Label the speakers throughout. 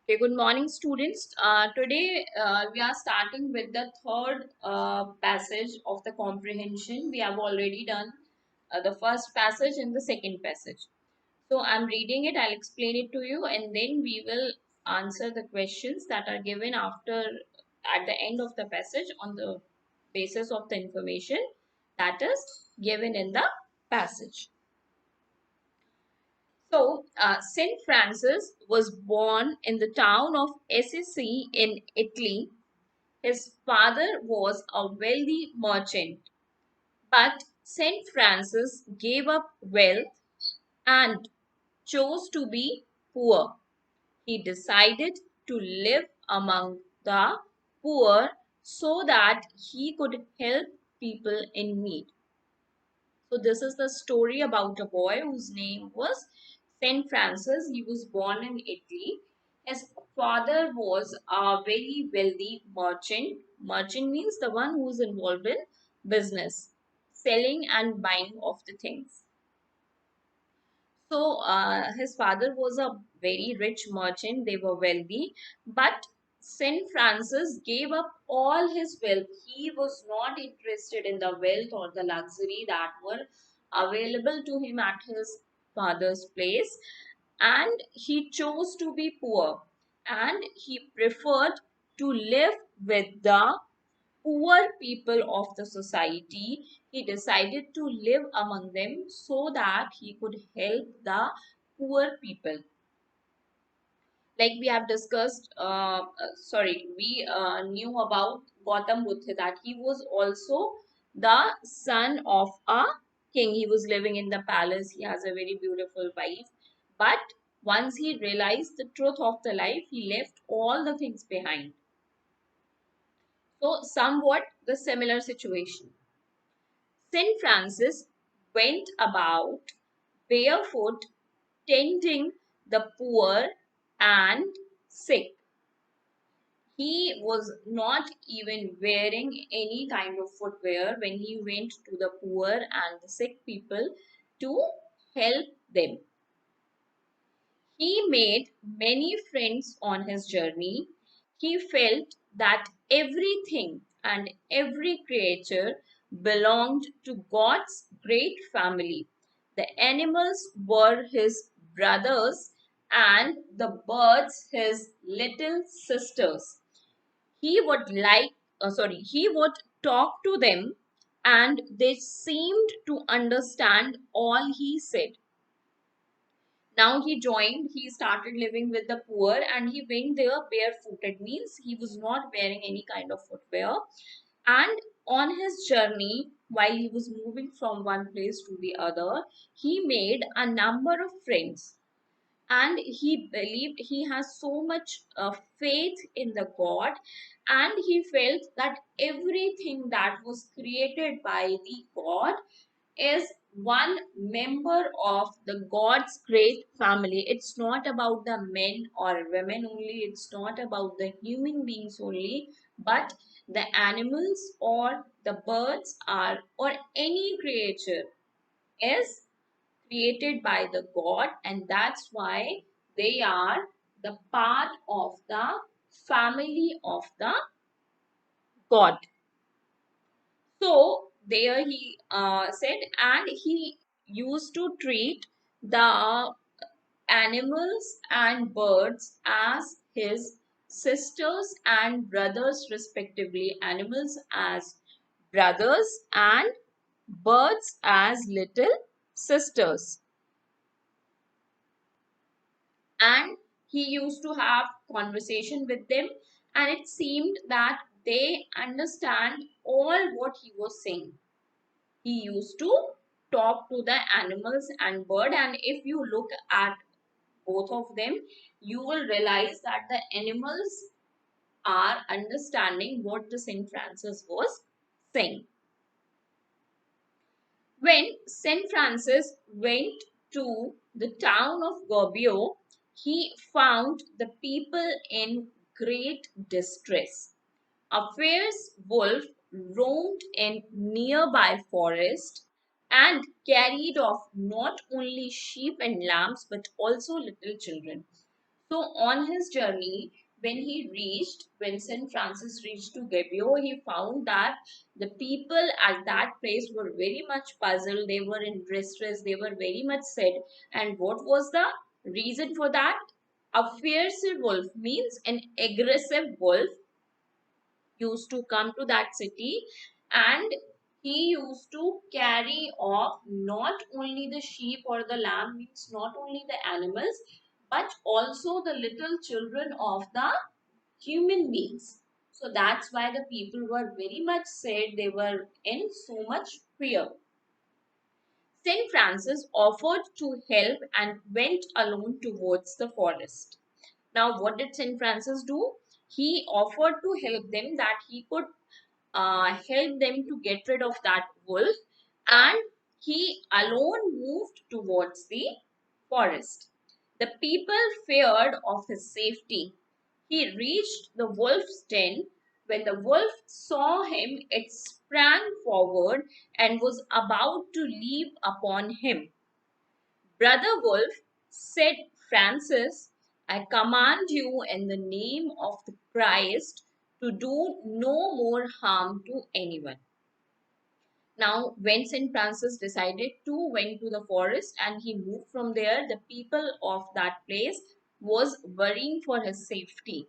Speaker 1: Okay, good morning, students. Today we are starting with the third passage of the comprehension. We have already done the first passage and the second passage. So I'm reading it, I'll explain it to you, and then we will answer the questions that are given at the end of the passage on the basis of the information that is given in the passage. St. Francis was born in the town of Assisi in Italy. His father was a wealthy merchant, but St. Francis gave up wealth and chose to be poor. He decided to live among the poor so that he could help people in need. So this is the story about a boy whose name was Saint Francis. He was born in Italy. His father was a very wealthy merchant. Merchant means the one who is involved in business, selling and buying of the things. His father was a very rich merchant. They were wealthy, but Saint Francis gave up all his wealth. He was not interested in the wealth or the luxury that were available to him at his father's place, and he chose to be poor, and he preferred to live with the poor people of the society. He decided to live among them so that he could help the poor people. Like we have discussed, we knew about Gautam Buddha, that he was also the son of a king. He was living in the palace. He has a very beautiful wife. But once he realized the truth of the life, he left all the things behind. So, somewhat the similar situation. St. Francis went about barefoot, tending the poor and sick. He was not even wearing any kind of footwear when he went to the poor and the sick people to help them. He made many friends on his journey. He felt that everything and every creature belonged to God's great family. The animals were his brothers and the birds his little sisters. He would talk to them and they seemed to understand all he said. Now he started living with the poor and he went there barefooted, means he was not wearing any kind of footwear. And on his journey, while he was moving from one place to the other, he made a number of friends, and he believed, he has so much faith in the God, and he felt that everything that was created by the God is one member of the God's great family. It's not about the men or women only, it's not about the human beings only, but the animals or the birds are or any creature is created by the God, and that's why they are the part of the family of the God. So there he said, and he used to treat the animals and birds as his sisters and brothers respectively. Animals as brothers and birds as little sisters. And he used to have conversation with them, and it seemed that they understand all what he was saying. He used to talk to the animals and bird, and if you look at both of them, you will realize that the animals are understanding what the Saint Francis was saying. When Saint Francis went to the town of Gubbio, he found the people in great distress. A fierce wolf roamed in nearby forest and carried off not only sheep and lambs but also little children. So on his journey, when St. Francis reached to Gubbio, he found that the people at that place were very much puzzled. They were in distress. They were very much sad. And what was the reason for that? A fierce wolf means an aggressive wolf used to come to that city, and he used to carry off not only the sheep or the lamb, means not only the animals, but also the little children of the human beings. So that's why the people were very much sad. They were in so much fear. St. Francis offered to help and went alone towards the forest. Now, what did St. Francis do? He offered to help them, that he could help them to get rid of that wolf, and he alone moved towards the forest. The people feared of his safety. He reached the wolf's den. When the wolf saw him, it sprang forward and was about to leap upon him. Brother Wolf, said Francis, I command you in the name of the Christ to do no more harm to anyone. Now, when St. Francis decided to went to the forest and he moved from there, the people of that place was worrying for his safety,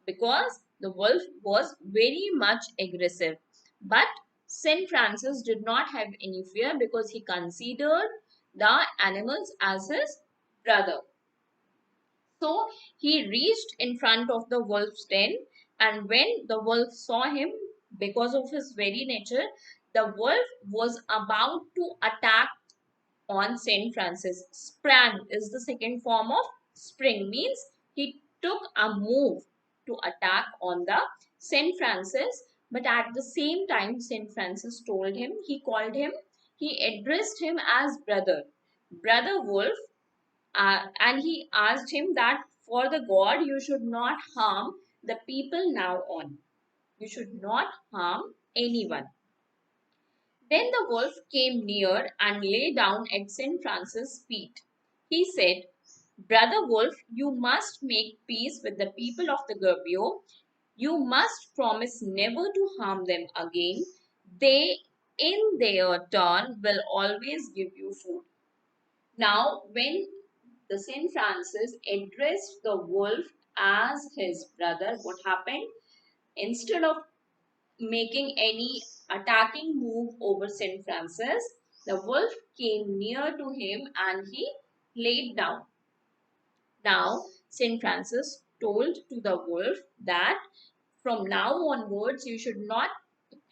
Speaker 1: because the wolf was very much aggressive. But St. Francis did not have any fear, because he considered the animals as his brother. So he reached in front of the wolf's den, and when the wolf saw him, because of his very nature, the wolf was about to attack on St. Francis. Sprang is the second form of spring, means he took a move to attack on the St. Francis, but at the same time, St. Francis told him, he called him, he addressed him as brother, brother Wolf, and he asked him that for the God you should not harm the people now on. You should not harm anyone. Then the wolf came near and lay down at St. Francis' feet. He said, Brother Wolf, you must make peace with the people of the Gubbio. You must promise never to harm them again. They, in their turn, will always give you food. Now, when the St. Francis addressed the wolf as his brother, what happened? Instead of making any attacking move over St. Francis, the wolf came near to him and he laid down. Now, St. Francis told to the wolf that from now onwards you should not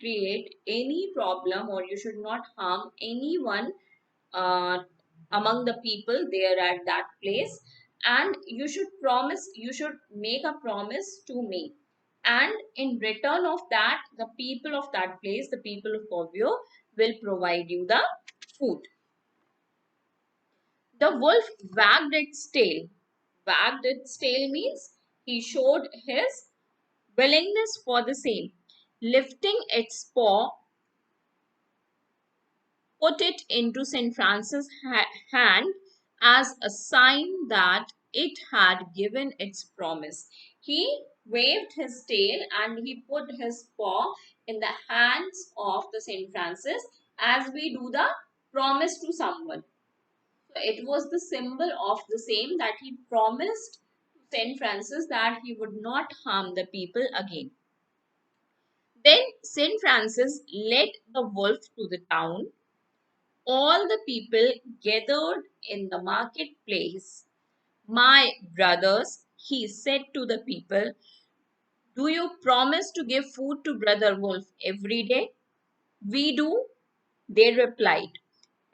Speaker 1: create any problem, or you should not harm anyone uh, among the people there at that place, and you should make a promise to me, and in return of that, the people of that place, the people of Gubbio, will provide you the food. The wolf wagged its tail means he showed his willingness for the same. Lifting its paw, put it into St. Francis' hand as a sign that it had given its promise. He waved his tail and he put his paw in the hands of the St. Francis, as we do the promise to someone. So it was the symbol of the same, that he promised to St. Francis that he would not harm the people again. Then St. Francis led the wolf to the town. All the people gathered in the marketplace. My brothers, he said to the people, do you promise to give food to Brother Wolf every day? We do, they replied.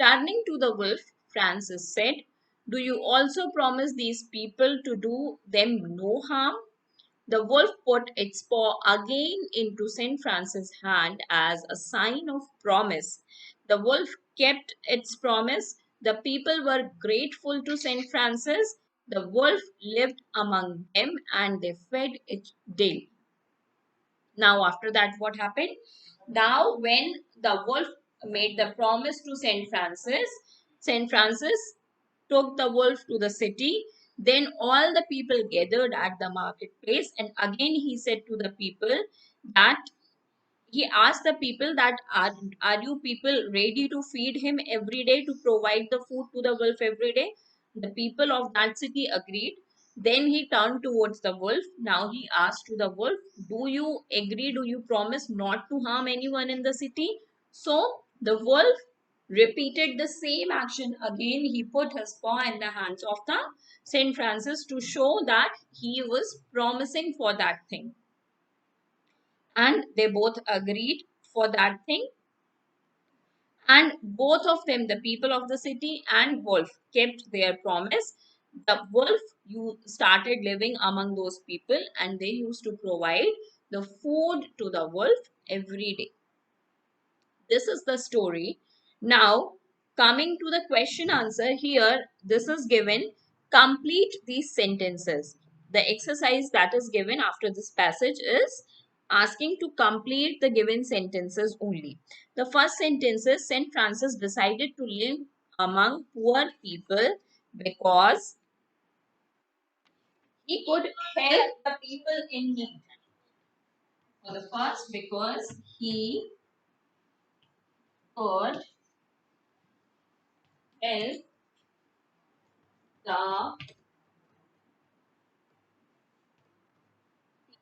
Speaker 1: Turning to the wolf, Francis said, do you also promise these people to do them no harm? The wolf put its paw again into St. Francis' hand as a sign of promise. The wolf kept its promise. The people were grateful to St. Francis. The wolf lived among them and they fed it daily. Now, after that, what happened? Now, when the wolf made the promise to St. Francis took the wolf to the city. Then all the people gathered at the marketplace, and again he said to the people that he asked the people that are you people ready to feed him every day, to provide the food to the wolf every day? The people of that city agreed. Then he turned towards the wolf. Now he asked to the wolf, do you agree, do you promise not to harm anyone in the city? So the wolf repeated the same action again. He put his paw in the hands of the Saint Francis to show that he was promising for that thing, and they both agreed for that thing. And both of them, the people of the city and wolf, kept their promise. The wolf you started living among those people, and they used to provide the food to the wolf every day. This is the story. Now, coming to the question answer, here this is given: complete these sentences. The exercise that is given after this passage is asking to complete the given sentences only. The first sentence is: Saint Francis decided to live among poor people because he could help the people in need. For the first, because he could help the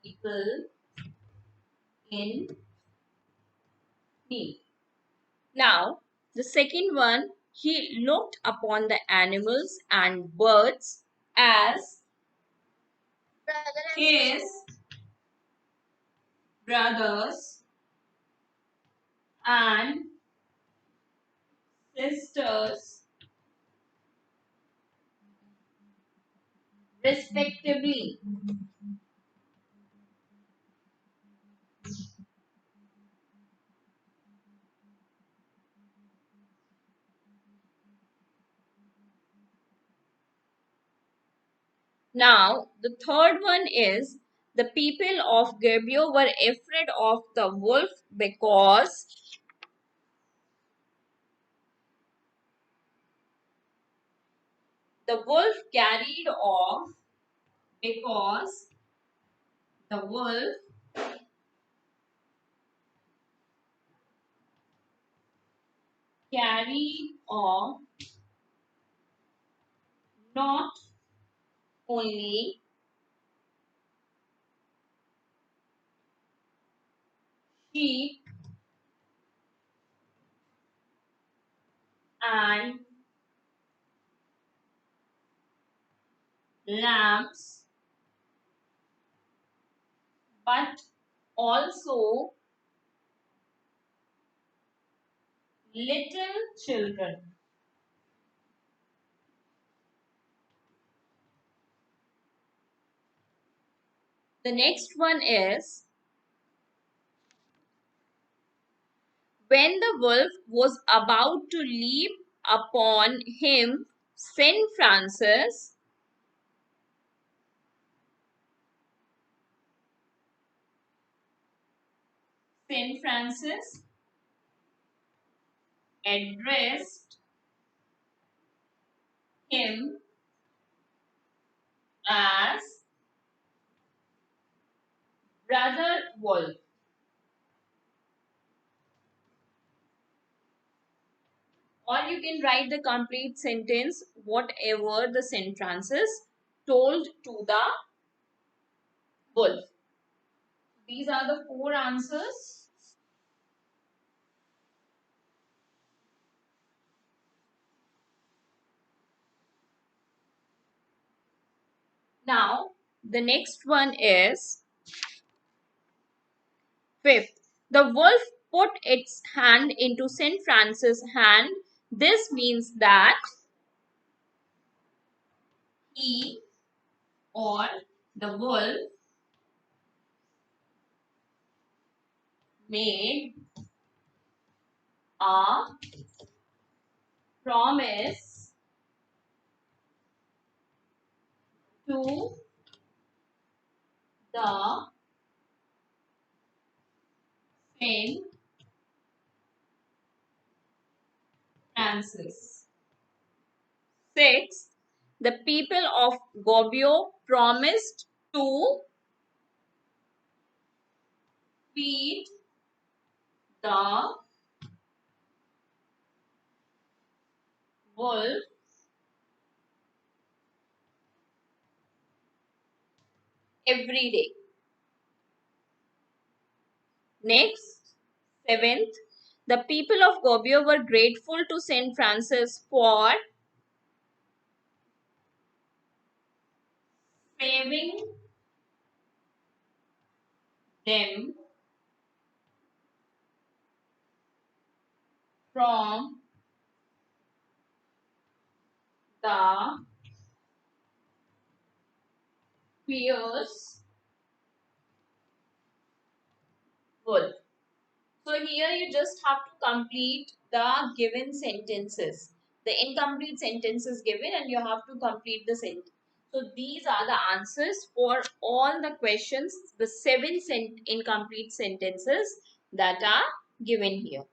Speaker 1: people in need. Now, the second one, he looked upon the animals and birds as his brothers and sisters, respectively. Now, the third one is: the people of Gerbio were afraid of the wolf because the wolf carried off, because the wolf carried off not only sheep and lambs, but also little children. The next one is: when the wolf was about to leap upon him, Saint Francis Saint Francis addressed him as Brother Wolf. Or you can write the complete sentence, whatever the Saint Francis told to the wolf. These are the four answers. Now, the next one is fifth. The wolf put its hand into Saint Francis' hand. This means that he, or the wolf, made a promise to the Saint Francis. Sixth, The people of Gubbio promised to feed the wolf every day. Next, seventh, the people of Gubbio were grateful to Saint Francis for saving them from the fierce wolf. So here you just have to complete the given sentences, the incomplete sentences given, and you have to complete the sentence. So these are the answers for all the questions, the seven incomplete sentences that are given here.